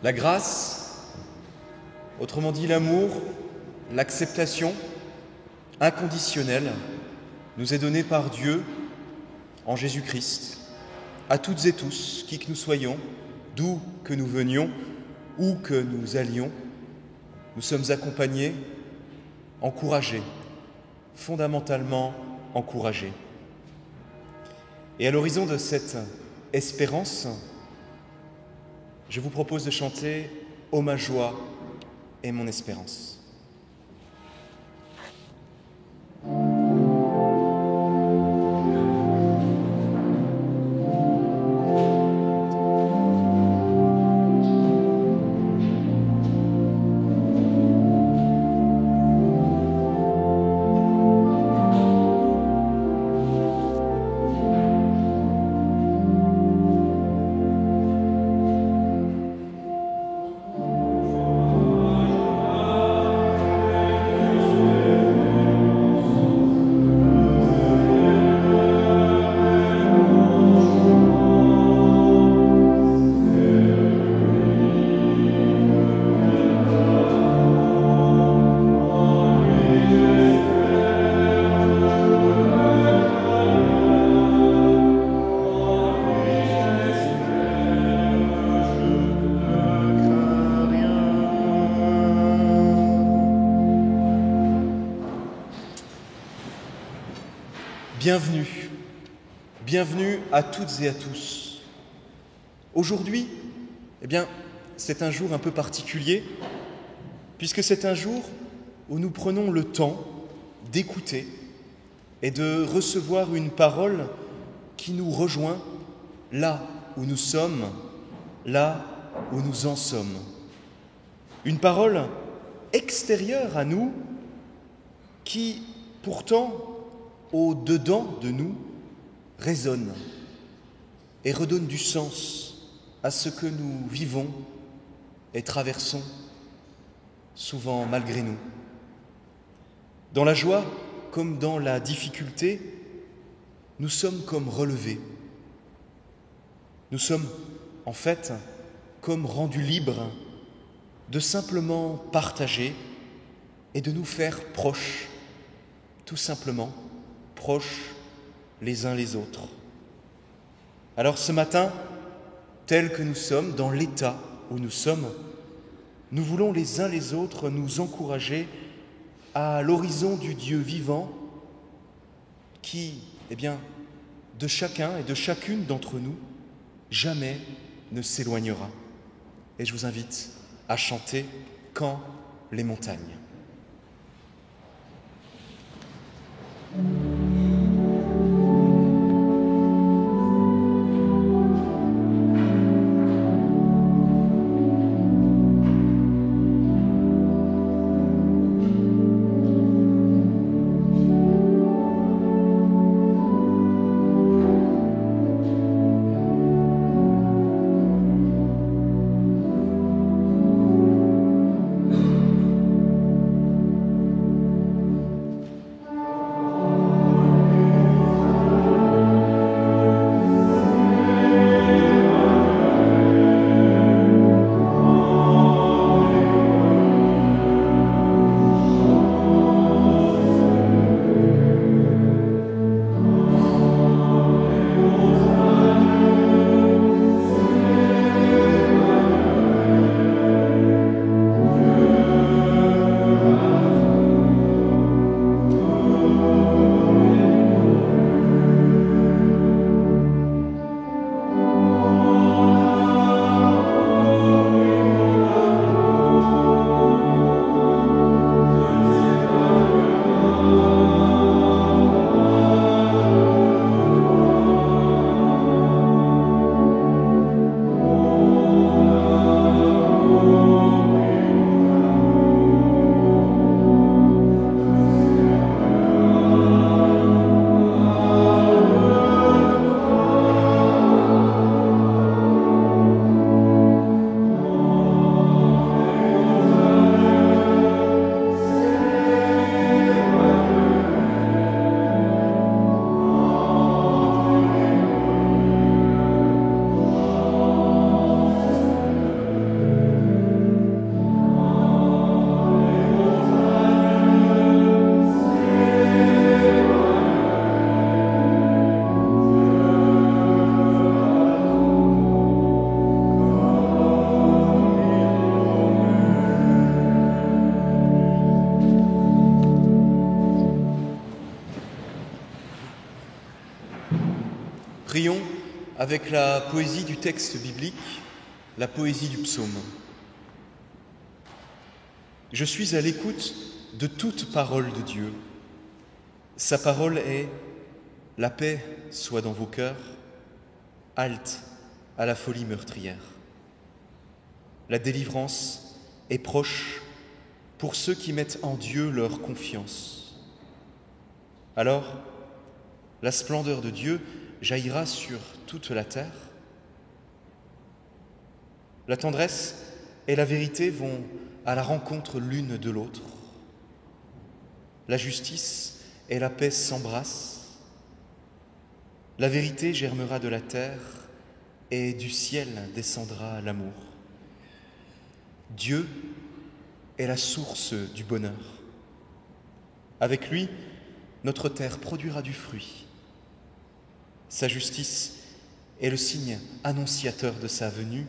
La grâce, autrement dit l'amour, l'acceptation inconditionnelle, nous est donnée par Dieu en Jésus-Christ, à toutes et tous, qui que nous soyons, d'où que nous venions, où que nous allions, nous sommes accompagnés, encouragés, fondamentalement encouragés. Et à l'horizon de cette espérance, je vous propose de chanter « Ô ma joie et mon espérance ». Bienvenue, bienvenue à toutes et à tous. Aujourd'hui, c'est un jour un peu particulier, puisque c'est un jour où nous prenons le temps d'écouter et de recevoir une parole qui nous rejoint là où nous sommes, là où nous en sommes. Une parole extérieure à nous qui, pourtant, au-dedans de nous, résonne et redonne du sens à ce que nous vivons et traversons, souvent malgré nous. Dans la joie comme dans la difficulté, nous sommes comme relevés. Nous sommes, en fait, comme rendus libres de simplement partager et de nous faire proches, tout simplement, proches les uns les autres. Alors ce matin, tel que nous sommes, dans l'état où nous sommes, nous voulons les uns les autres nous encourager à l'horizon du Dieu vivant qui, de chacun et de chacune d'entre nous, jamais ne s'éloignera. Et je vous invite à chanter « Quand les montagnes ». Prions avec la poésie du texte biblique, la poésie du psaume. Je suis à l'écoute de toute parole de Dieu. Sa parole est « La paix soit dans vos cœurs, halte à la folie meurtrière. La délivrance est proche pour ceux qui mettent en Dieu leur confiance. Alors, la splendeur de Dieu jaillira sur toute la terre. La tendresse et la vérité vont à la rencontre l'une de l'autre. La justice et la paix s'embrassent. La vérité germera de la terre et du ciel descendra l'amour. Dieu est la source du bonheur. Avec lui, notre terre produira du fruit. Sa justice est le signe annonciateur de sa venue.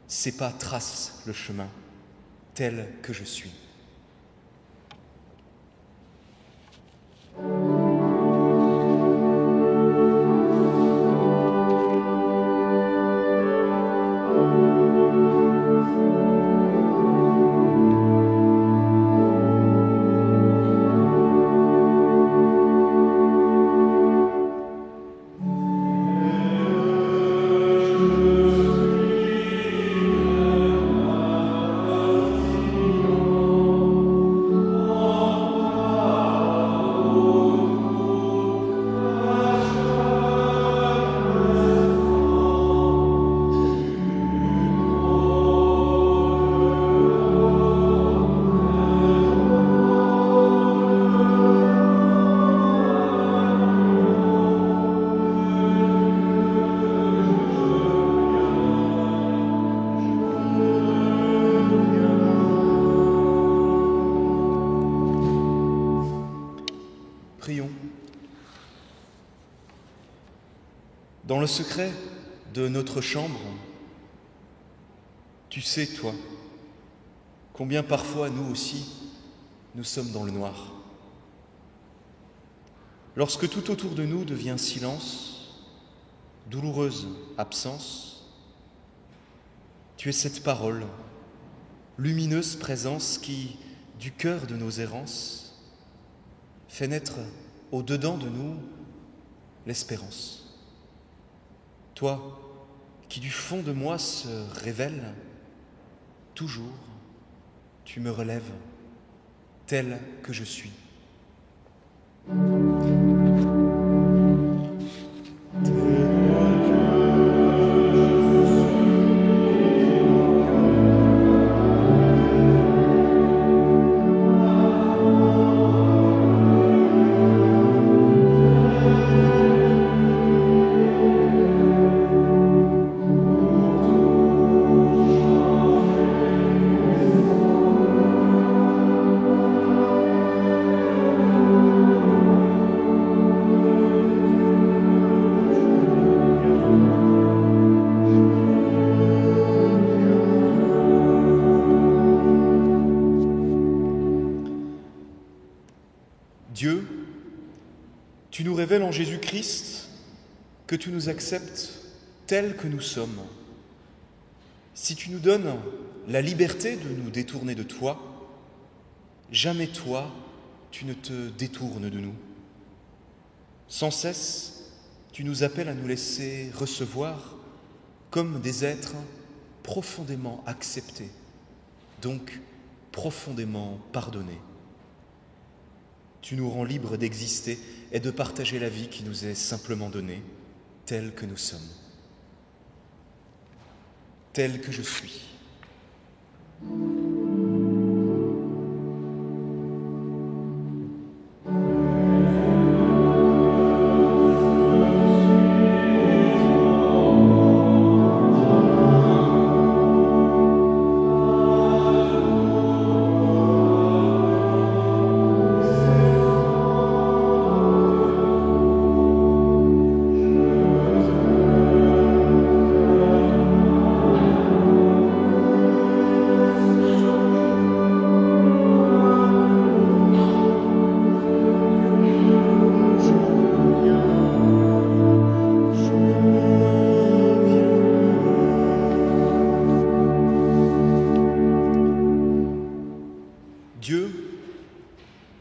Ses pas tracent le chemin tel que je suis. Prions. Dans le secret de notre chambre, tu sais, toi, combien parfois nous aussi, nous sommes dans le noir. Lorsque tout autour de nous devient silence, douloureuse absence, tu es cette parole, lumineuse présence qui, du cœur de nos errances, fait naître au-dedans de nous l'espérance. Toi, qui du fond de moi se révèle, toujours, tu me relèves tel que je suis. Dieu, tu nous révèles en Jésus-Christ que tu nous acceptes tels que nous sommes. Si tu nous donnes la liberté de nous détourner de toi, jamais toi, tu ne te détournes de nous. Sans cesse, tu nous appelles à nous laisser recevoir comme des êtres profondément acceptés, donc profondément pardonnés. Tu nous rends libres d'exister et de partager la vie qui nous est simplement donnée, telle que nous sommes, telle que je suis.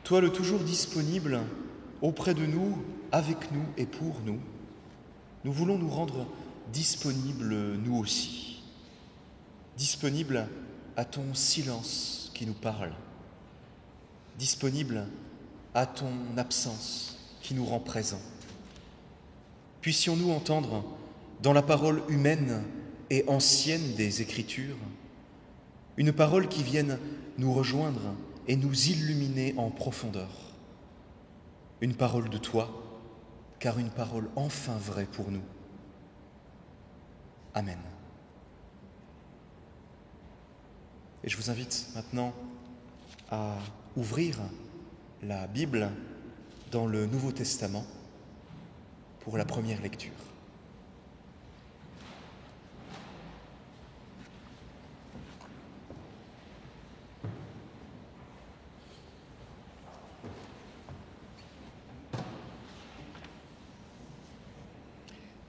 toi le toujours disponible auprès de nous, avec nous et pour nous, nous voulons nous rendre disponibles nous aussi, disponibles à ton silence qui nous parle, disponibles à ton absence qui nous rend présents. Puissions-nous entendre dans la parole humaine et ancienne des Écritures une parole qui vienne nous rejoindre et nous illuminer en profondeur. Une parole de toi, car une parole enfin vraie pour nous. Amen. Et je vous invite maintenant à ouvrir la Bible dans le Nouveau Testament pour la première lecture.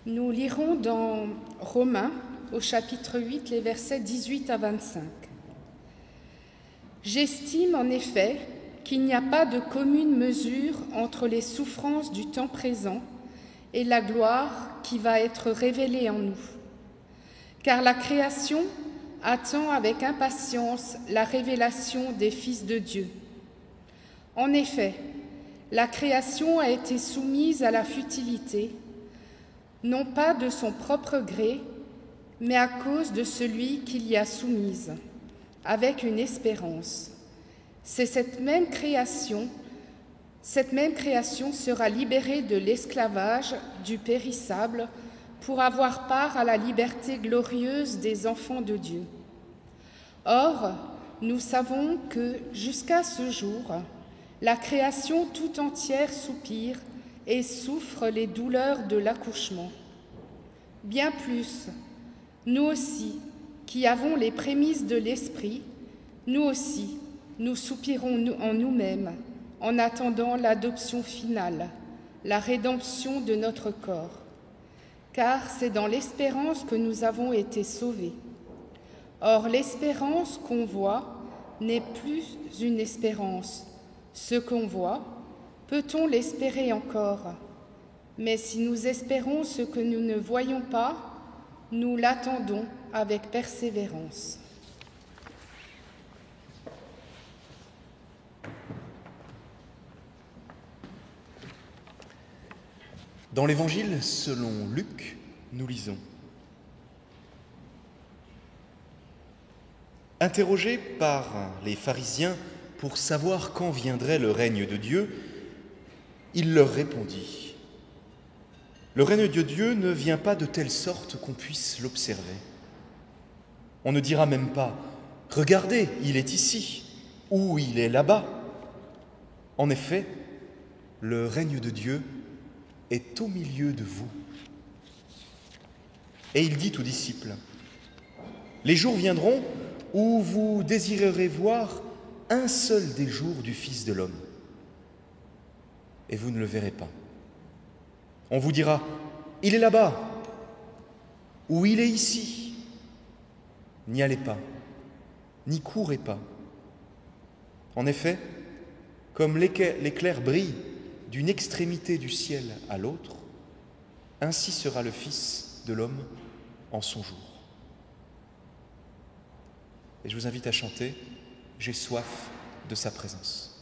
Nous lirons dans Romains, au chapitre 8, les versets 18 à 25. « J'estime en effet qu'il n'y a pas de commune mesure entre les souffrances du temps présent et la gloire qui va être révélée en nous. Car la création attend avec impatience la révélation des fils de Dieu. En effet, la création a été soumise à la futilité, non pas de son propre gré, mais à cause de celui qui l'y a soumise, avec une espérance. C'est cette même création sera libérée de l'esclavage du périssable pour avoir part à la liberté glorieuse des enfants de Dieu. Or, nous savons que, jusqu'à ce jour, la création tout entière soupire et souffre les douleurs de l'accouchement. Bien plus, nous aussi, qui avons les prémices de l'Esprit, nous aussi, nous soupirons en nous-mêmes, en attendant l'adoption finale, la rédemption de notre corps. Car c'est dans l'espérance que nous avons été sauvés. Or, l'espérance qu'on voit n'est plus une espérance. Ce qu'on voit, peut-on l'espérer encore? Mais si nous espérons ce que nous ne voyons pas, nous l'attendons avec persévérance. Dans l'Évangile selon Luc, nous lisons: Interrogé par les pharisiens pour savoir quand viendrait le règne de Dieu, il leur répondit: Le règne de Dieu ne vient pas de telle sorte qu'on puisse l'observer. On ne dira même pas « Regardez, il est ici » ou « Il est là-bas ». En effet, le règne de Dieu est au milieu de vous. Et il dit aux disciples: Les jours viendront où vous désirerez voir un seul des jours du Fils de l'homme, et vous ne le verrez pas. On vous dira « Il est là-bas » ou « Il est ici ». N'y allez pas, n'y courez pas. En effet, comme l'éclair brille d'une extrémité du ciel à l'autre, ainsi sera le Fils de l'homme en son jour. Et je vous invite à chanter « J'ai soif de sa présence ».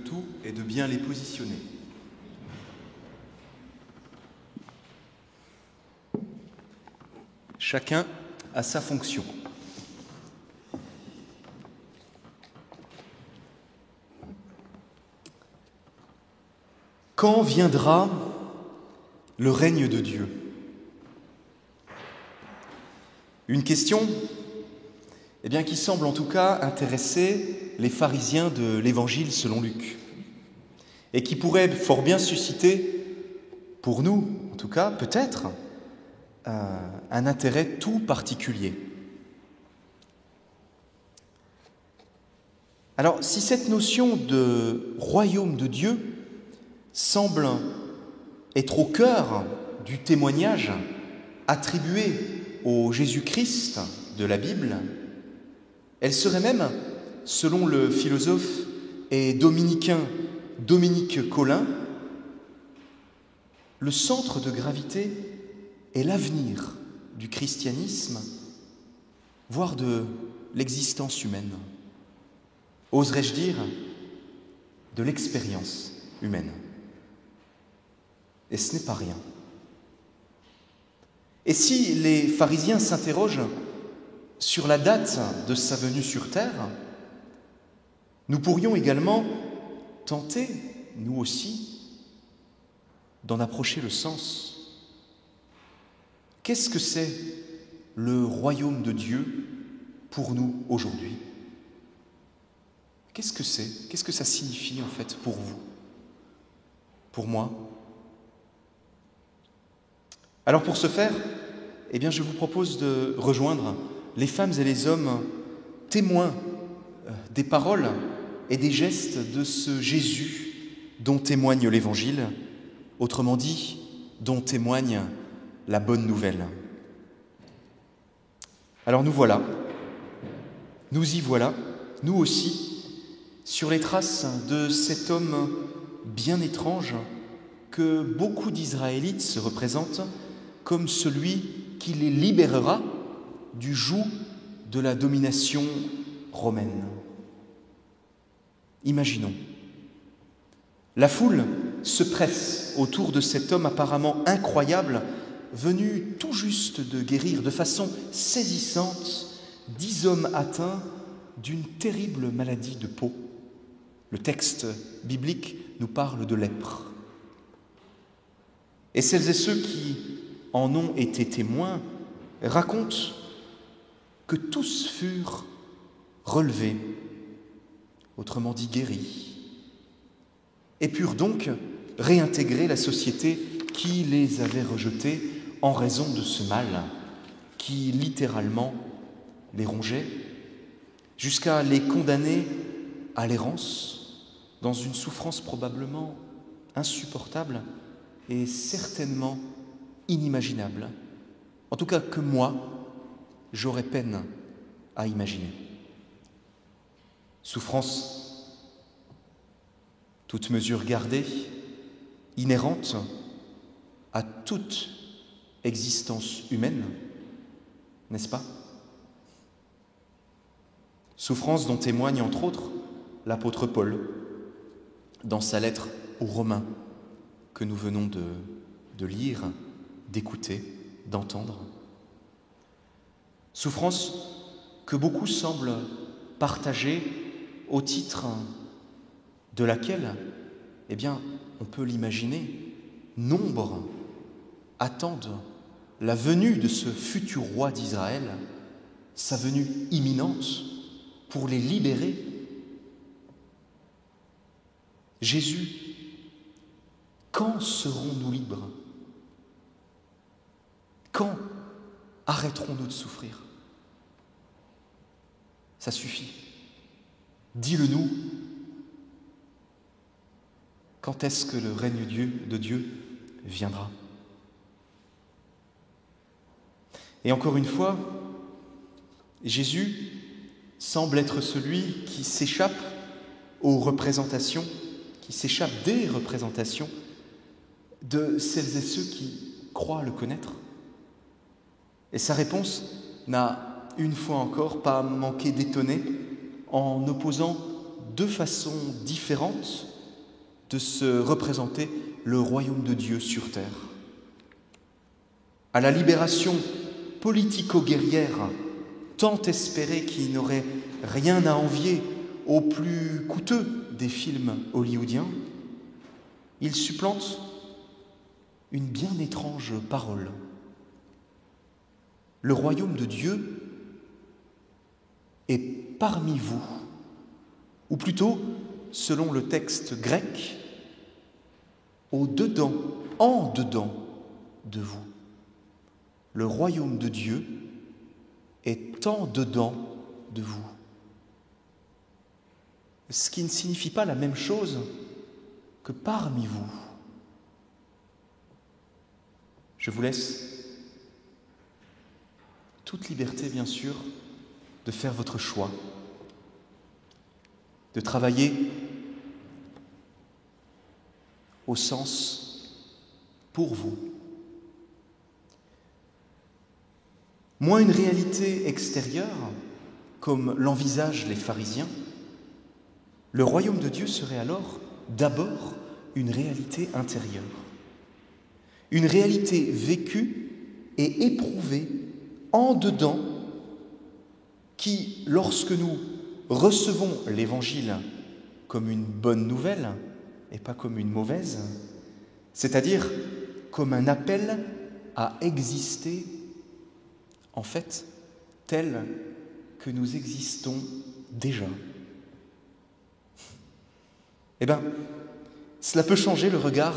tout est de bien les positionner. Chacun a sa fonction. Quand viendra le règne de Dieu? Une question qui semble en tout cas intéresser les pharisiens de l'Évangile selon Luc, et qui pourrait fort bien susciter, pour nous en tout cas, peut-être, un intérêt tout particulier. Alors, si cette notion de royaume de Dieu semble être au cœur du témoignage attribué au Jésus-Christ de la Bible, elle serait même, selon le philosophe et dominicain Dominique Collin, le centre de gravité et l'avenir du christianisme, voire de l'existence humaine. Oserais-je dire, de l'expérience humaine. Et ce n'est pas rien. Et si les pharisiens s'interrogent sur la date de sa venue sur terre, nous pourrions également tenter, nous aussi, d'en approcher le sens. Qu'est-ce que c'est le royaume de Dieu pour nous aujourd'hui? Qu'est-ce que c'est? Qu'est-ce que ça signifie en fait pour vous? Pour moi? Alors pour ce faire, je vous propose de rejoindre les femmes et les hommes témoins des paroles et des gestes de ce Jésus dont témoigne l'Évangile, autrement dit, dont témoigne la bonne nouvelle. Alors nous voilà, nous y voilà, nous aussi, sur les traces de cet homme bien étrange que beaucoup d'Israélites se représentent comme celui qui les libérera du joug de la domination romaine. Imaginons. La foule se presse autour de cet homme apparemment incroyable, venu tout juste de guérir de façon saisissante 10 hommes atteints d'une terrible maladie de peau. Le texte biblique nous parle de lèpre. Et celles et ceux qui en ont été témoins racontent que tous furent relevés, autrement dit guéris, et purent donc réintégrer la société qui les avait rejetés en raison de ce mal qui littéralement les rongeait, jusqu'à les condamner à l'errance, dans une souffrance probablement insupportable et certainement inimaginable. En tout cas que moi, j'aurais peine à imaginer. Souffrance, toute mesure gardée, inhérente à toute existence humaine, n'est-ce pas? Souffrance dont témoigne entre autres l'apôtre Paul dans sa lettre aux Romains que nous venons de lire, d'écouter, d'entendre. Souffrance que beaucoup semblent partager au titre de laquelle, on peut l'imaginer, nombre attendent la venue de ce futur roi d'Israël, sa venue imminente pour les libérer. Jésus, quand serons-nous libres? Quand arrêterons-nous de souffrir? Ça suffit. Dis-le-nous. Quand est-ce que le règne de Dieu viendra? Et encore une fois, Jésus semble être celui qui s'échappe aux représentations, qui s'échappe des représentations de celles et ceux qui croient le connaître. Et sa réponse n'a, une fois encore, pas manqué d'étonner en opposant deux façons différentes de se représenter le royaume de Dieu sur terre. À la libération politico-guerrière tant espérée qui n'aurait rien à envier au plus coûteux des films hollywoodiens, il supplante une bien étrange parole. Le royaume de Dieu est parmi vous, ou plutôt, selon le texte grec, au-dedans, en dedans de vous. Le royaume de Dieu est en dedans de vous. Ce qui ne signifie pas la même chose que parmi vous. Je vous laisse toute liberté, bien sûr, de faire votre choix, de travailler au sens pour vous. Moins une réalité extérieure, comme l'envisagent les pharisiens, le royaume de Dieu serait alors d'abord une réalité intérieure, une réalité vécue et éprouvée en dedans, qui, lorsque nous recevons l'Évangile comme une bonne nouvelle et pas comme une mauvaise, c'est-à-dire comme un appel à exister en fait tel que nous existons déjà, eh bien, cela peut changer le regard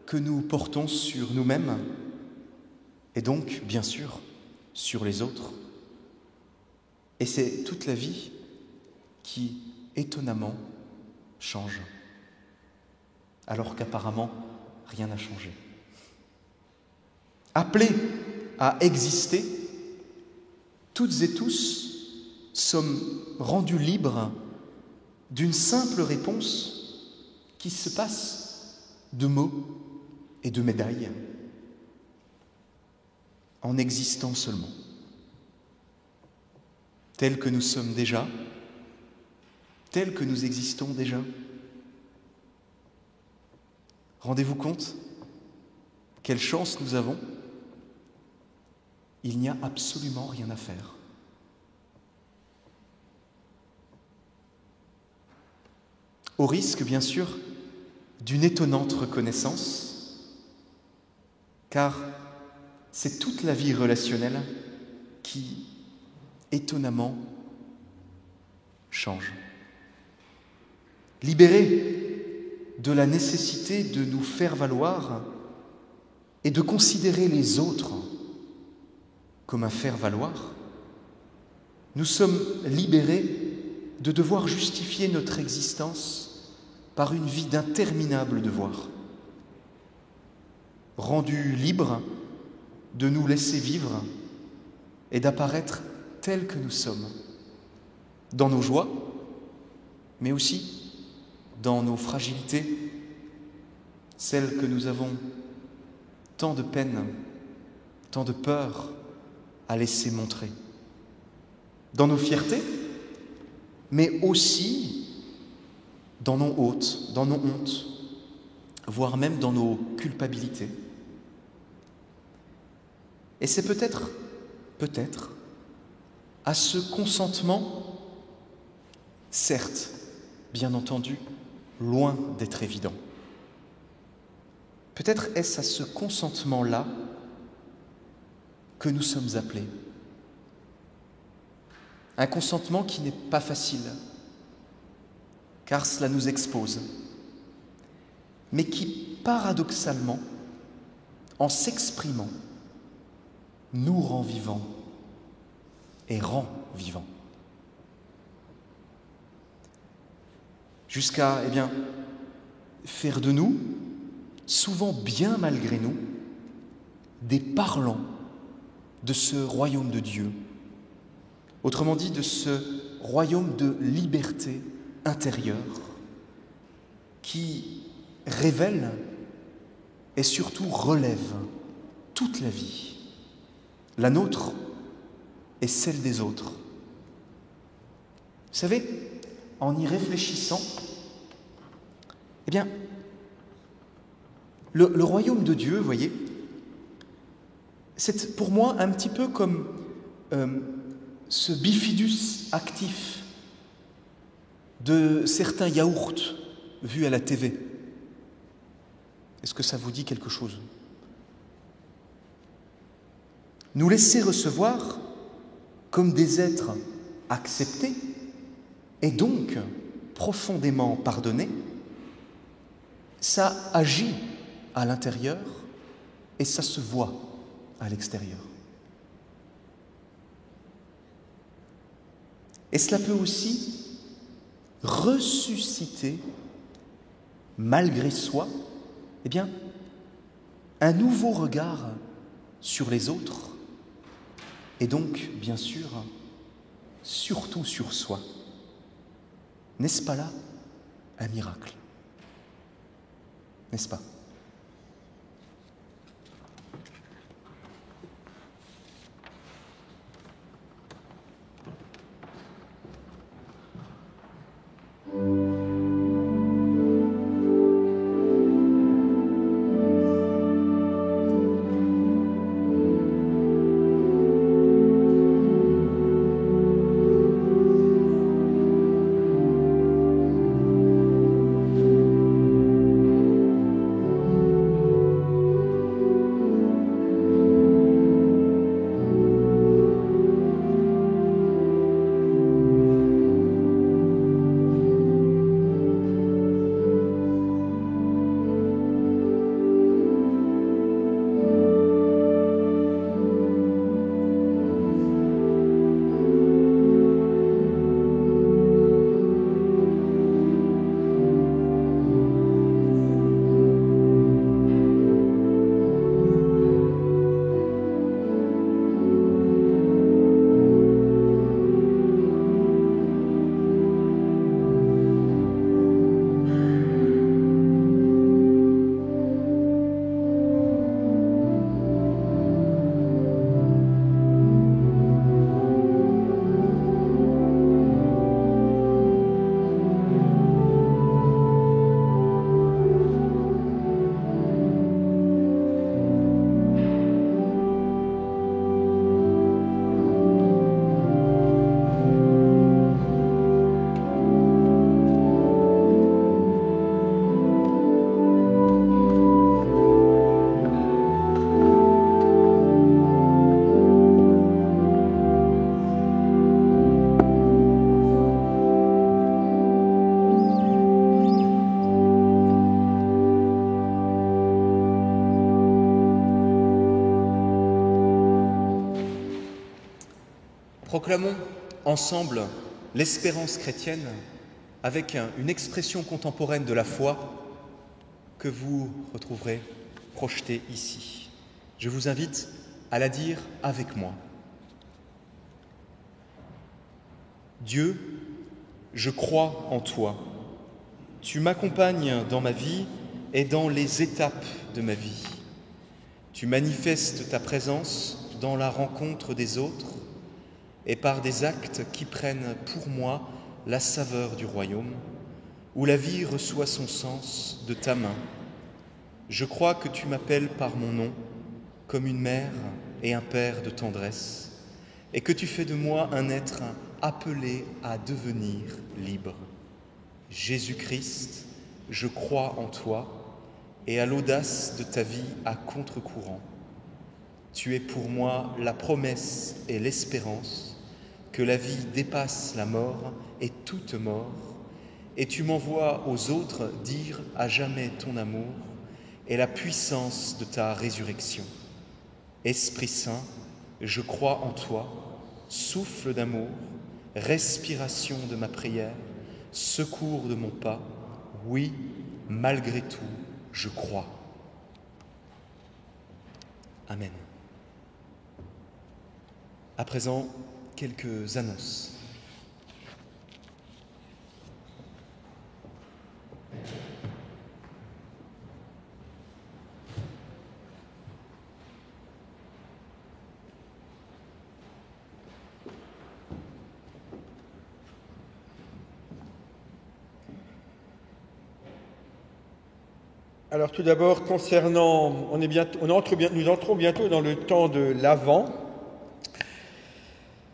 que nous portons sur nous-mêmes et donc, bien sûr, sur les autres. Et c'est toute la vie qui, étonnamment, change, alors qu'apparemment, rien n'a changé. Appelés à exister, toutes et tous sommes rendus libres d'une simple réponse qui se passe de mots et de médailles, en existant seulement, tels que nous sommes déjà, tels que nous existons déjà. Rendez-vous compte quelle chance nous avons? Il n'y a absolument rien à faire. Au risque, bien sûr, d'une étonnante reconnaissance, car c'est toute la vie relationnelle qui, étonnamment, change. Libérés de la nécessité de nous faire valoir et de considérer les autres comme un faire-valoir, nous sommes libérés de devoir justifier notre existence par une vie d'interminables devoirs, rendus libres de nous laisser vivre et d'apparaître tels que nous sommes, dans nos joies, mais aussi dans nos fragilités, celles que nous avons tant de peine, tant de peur à laisser montrer, dans nos fiertés, mais aussi dans nos hontes, voire même dans nos culpabilités. Et c'est peut-être, à ce consentement, certes, bien entendu, loin d'être évident. Peut-être est-ce à ce consentement-là que nous sommes appelés. Un consentement qui n'est pas facile, car cela nous expose, mais qui, paradoxalement, en s'exprimant, nous rend vivants et rend vivants. Jusqu'à, faire de nous, souvent bien malgré nous, des parlants de ce royaume de Dieu. Autrement dit, de ce royaume de liberté intérieure qui révèle et surtout relève toute la vie, la nôtre et celle des autres. Vous savez, en y réfléchissant, Eh bien, le royaume de Dieu, vous voyez, c'est pour moi un petit peu comme ce bifidus actif de certains yaourts vus à la TV. Est-ce que ça vous dit quelque chose? Nous laisser recevoir comme des êtres acceptés et donc profondément pardonnés, ça agit à l'intérieur et ça se voit à l'extérieur. Et cela peut aussi ressusciter, malgré soi, eh bien, un nouveau regard sur les autres et donc, bien sûr, surtout sur soi. N'est-ce pas là un miracle? N'est-ce pas? Proclamons ensemble l'espérance chrétienne avec une expression contemporaine de la foi que vous retrouverez projetée ici. Je vous invite à la dire avec moi. Dieu, je crois en toi. Tu m'accompagnes dans ma vie et dans les étapes de ma vie. Tu manifestes ta présence dans la rencontre des autres et par des actes qui prennent pour moi la saveur du royaume, où la vie reçoit son sens de ta main. Je crois que tu m'appelles par mon nom, comme une mère et un père de tendresse, et que tu fais de moi un être appelé à devenir libre. Jésus-Christ, je crois en toi et à l'audace de ta vie à contre-courant. Tu es pour moi la promesse et l'espérance que la vie dépasse la mort et toute mort, et tu m'envoies aux autres dire à jamais ton amour et la puissance de ta résurrection. Esprit Saint, je crois en toi, souffle d'amour, respiration de ma prière, secours de mon pas, oui, malgré tout, je crois. Amen. À présent, quelques annonces. Alors tout d'abord, concernant, nous entrons bientôt dans le temps de l'Avent.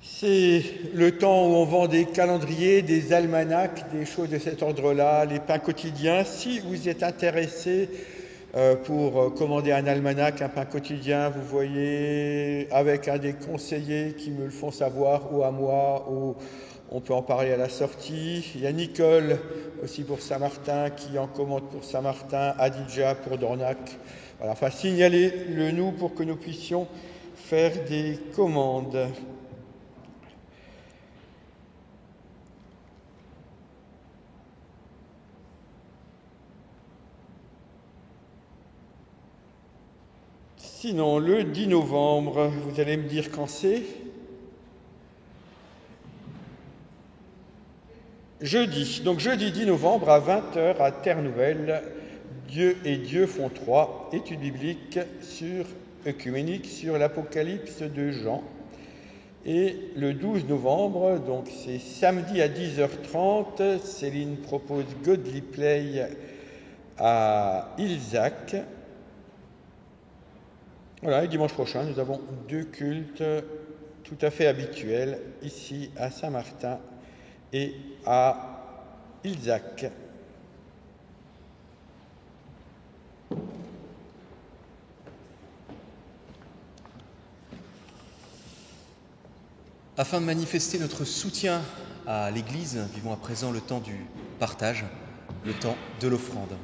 C'est le temps où on vend des calendriers, des almanachs, des choses de cet ordre-là, les pains quotidiens. Si vous êtes intéressé pour commander un almanach, un pain quotidien, vous voyez, avec un des conseillers qui me le font savoir, ou à moi, ou on peut en parler à la sortie. Il y a Nicole aussi pour Saint-Martin qui en commande pour Saint-Martin, Adidja pour Dornac. Voilà, enfin, signalez-le nous pour que nous puissions faire des commandes. Sinon, le 10 novembre, vous allez me dire quand c'est ? Jeudi. Donc jeudi 10 novembre à 20h à Terre-Nouvelle, Dieu et Dieu font trois, étude biblique œcuménique sur l'Apocalypse de Jean. Et le 12 novembre, donc c'est samedi à 10h30, Céline propose Godly Play à Ilzac. Voilà, et dimanche prochain, nous avons 2 cultes tout à fait habituels ici à Saint-Martin et à Ilzac. Afin de manifester notre soutien à l'Église, vivons à présent le temps du partage, le temps de l'offrande.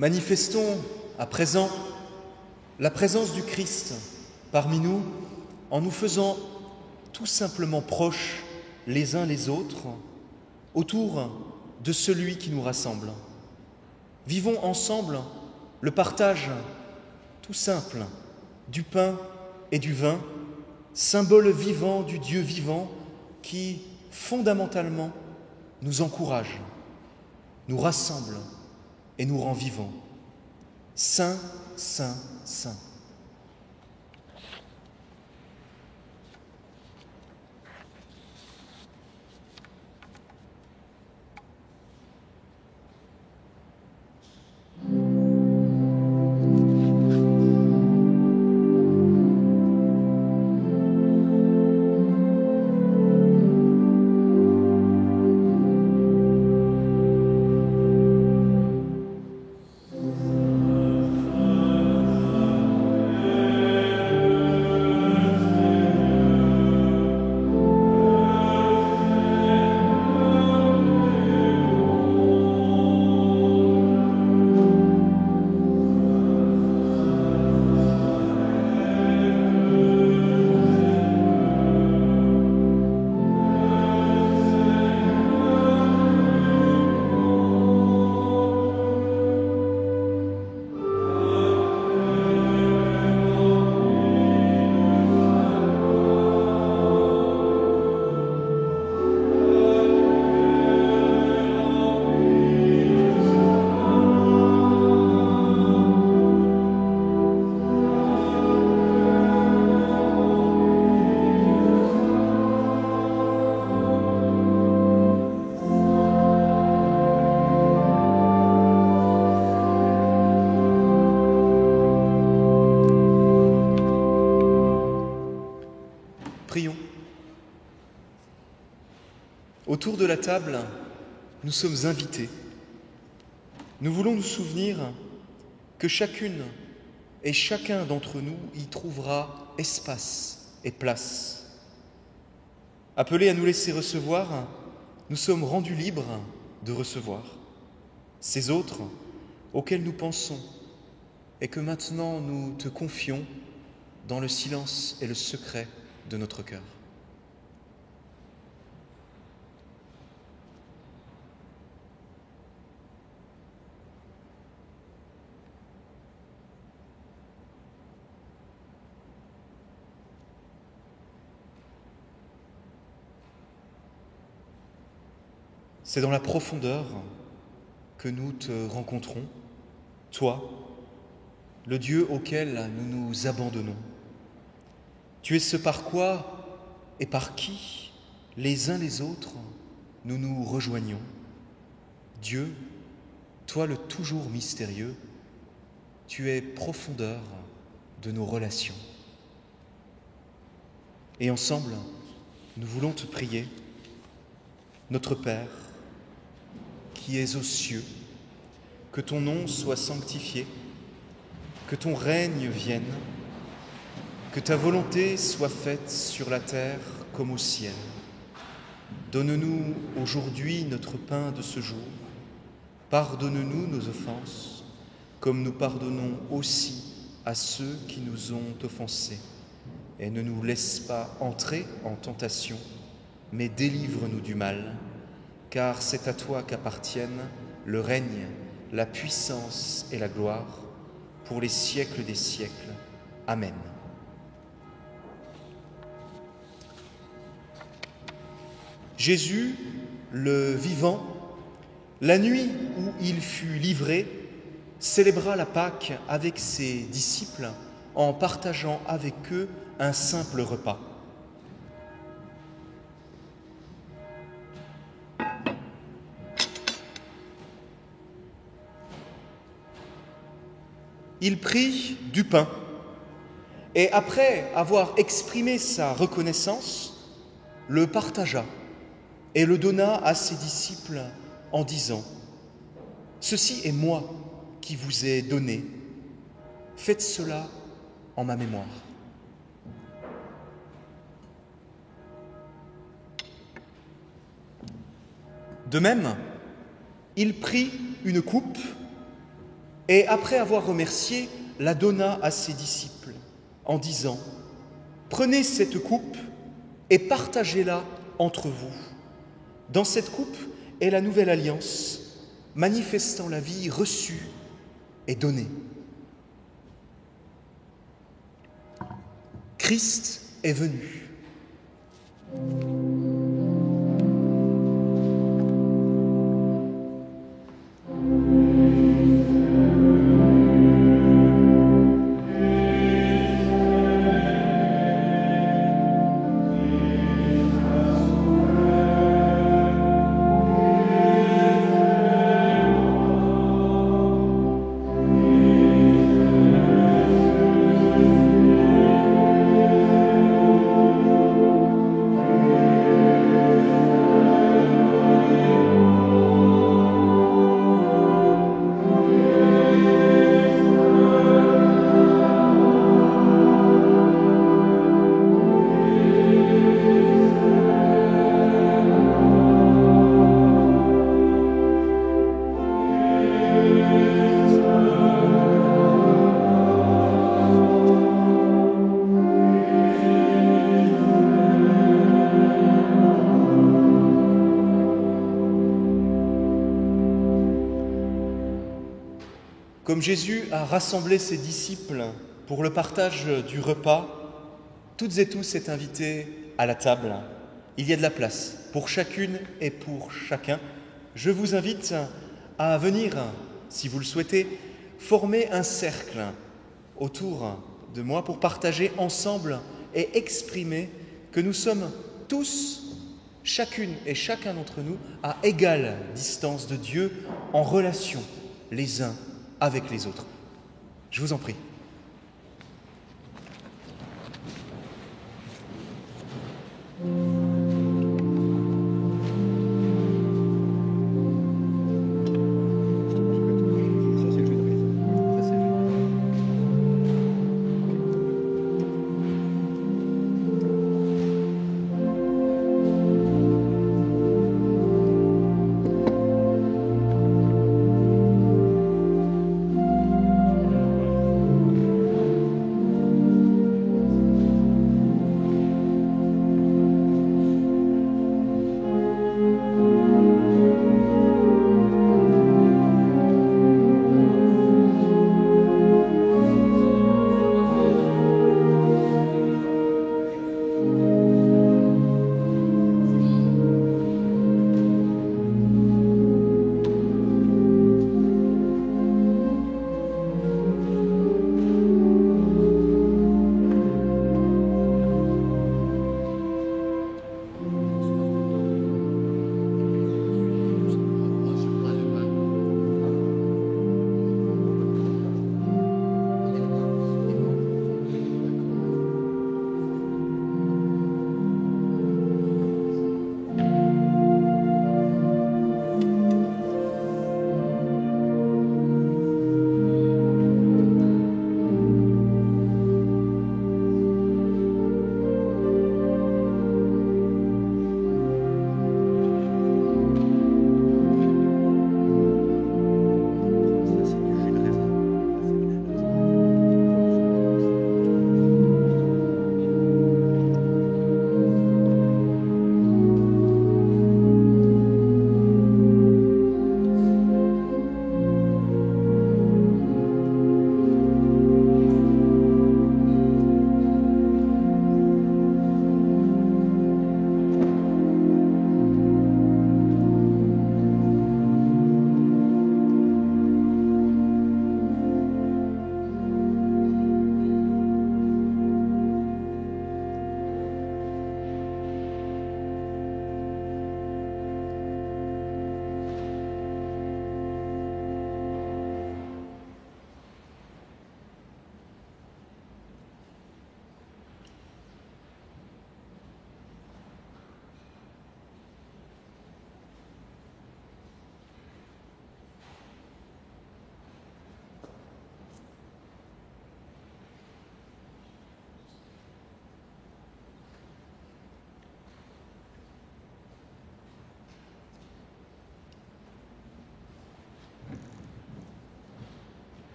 Manifestons à présent la présence du Christ parmi nous en nous faisant tout simplement proches les uns les autres autour de celui qui nous rassemble. Vivons ensemble le partage tout simple du pain et du vin, symbole vivant du Dieu vivant qui, fondamentalement, nous encourage, nous rassemble et nous rend vivants. Saint, Saint, Saint. Autour de la table, nous sommes invités. Nous voulons nous souvenir que chacune et chacun d'entre nous y trouvera espace et place. Appelés à nous laisser recevoir, nous sommes rendus libres de recevoir ces autres auxquels nous pensons et que maintenant nous te confions dans le silence et le secret de notre cœur. C'est dans la profondeur que nous te rencontrons, toi, le Dieu auquel nous nous abandonnons. Tu es ce par quoi et par qui, les uns les autres, nous nous rejoignons. Dieu, toi le toujours mystérieux, tu es profondeur de nos relations. Et ensemble, nous voulons te prier, notre Père, qui es aux cieux, que ton nom soit sanctifié, que ton règne vienne, que ta volonté soit faite sur la terre comme au ciel. Donne-nous aujourd'hui notre pain de ce jour. Pardonne-nous nos offenses, comme nous pardonnons aussi à ceux qui nous ont offensés. Et ne nous laisse pas entrer en tentation, mais délivre-nous du mal. Car c'est à toi qu'appartiennent le règne, la puissance et la gloire, pour les siècles des siècles. Amen. Jésus, le vivant, la nuit où il fut livré, célébra la Pâque avec ses disciples en partageant avec eux un simple repas. Il prit du pain et après avoir exprimé sa reconnaissance, le partagea et le donna à ses disciples en disant : « Ceci est moi qui vous ai donné, faites cela en ma mémoire. » De même, il prit une coupe et après avoir remercié, la donna à ses disciples en disant : « Prenez cette coupe et partagez-la entre vous. Dans cette coupe est la nouvelle alliance, manifestant la vie reçue et donnée. » Christ est venu. Comme Jésus a rassemblé ses disciples pour le partage du repas, toutes et tous est invités à la table. Il y a de la place pour chacune et pour chacun. Je vous invite à venir, si vous le souhaitez, former un cercle autour de moi pour partager ensemble et exprimer que nous sommes tous, chacune et chacun d'entre nous, à égale distance de Dieu, en relation les uns avec les autres. Je vous en prie.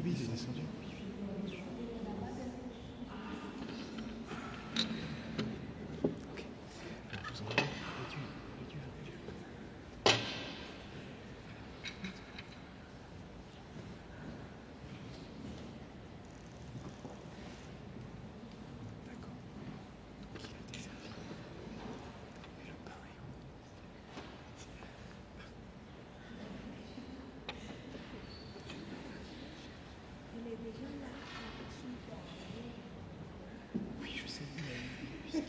Oui, il est descendu. Ok. Alors, je vous envoie l'étude. D'accord. Donc, il a été servi. Et là, pareil. Oui, je sais, mais...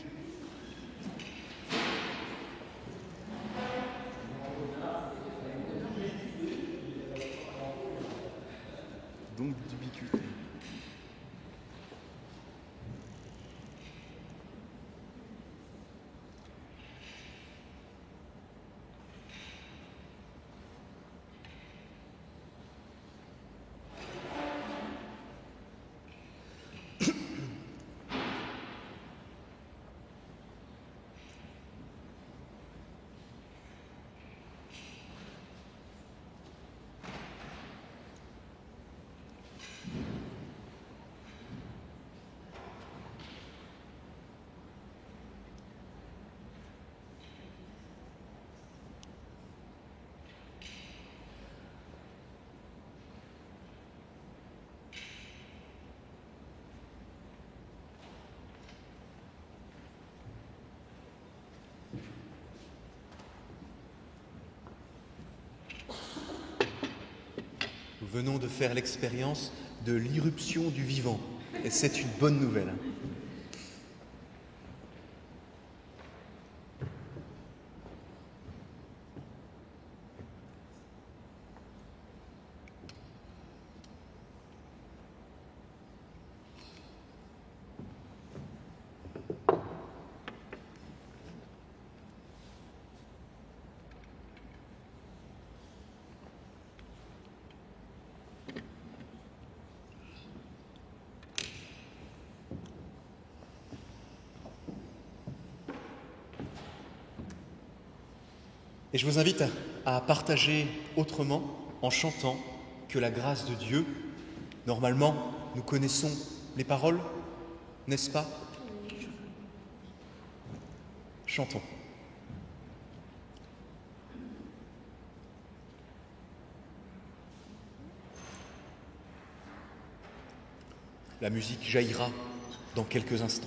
Donc, d'ubiquité. Nous venons de faire l'expérience de l'irruption du vivant, et c'est une bonne nouvelle. Et je vous invite à partager autrement en chantant que la grâce de Dieu, normalement, nous connaissons les paroles, n'est-ce pas? Chantons. La musique jaillira dans quelques instants.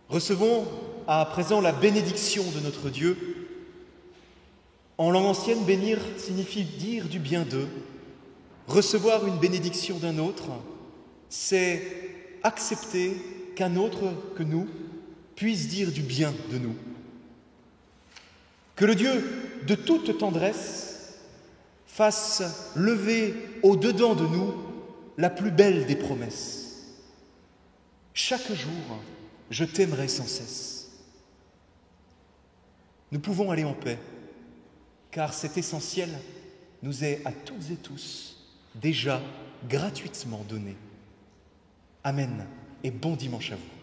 Recevons à présent la bénédiction de notre Dieu. En langue ancienne, bénir signifie dire du bien d'eux. Recevoir une bénédiction d'un autre, c'est accepter qu'un autre que nous puisse dire du bien de nous. Que le Dieu de toute tendresse fasse lever au-dedans de nous la plus belle des promesses. Chaque jour, je t'aimerai sans cesse. Nous pouvons aller en paix, car cet essentiel nous est à toutes et tous déjà gratuitement donné. Amen et bon dimanche à vous.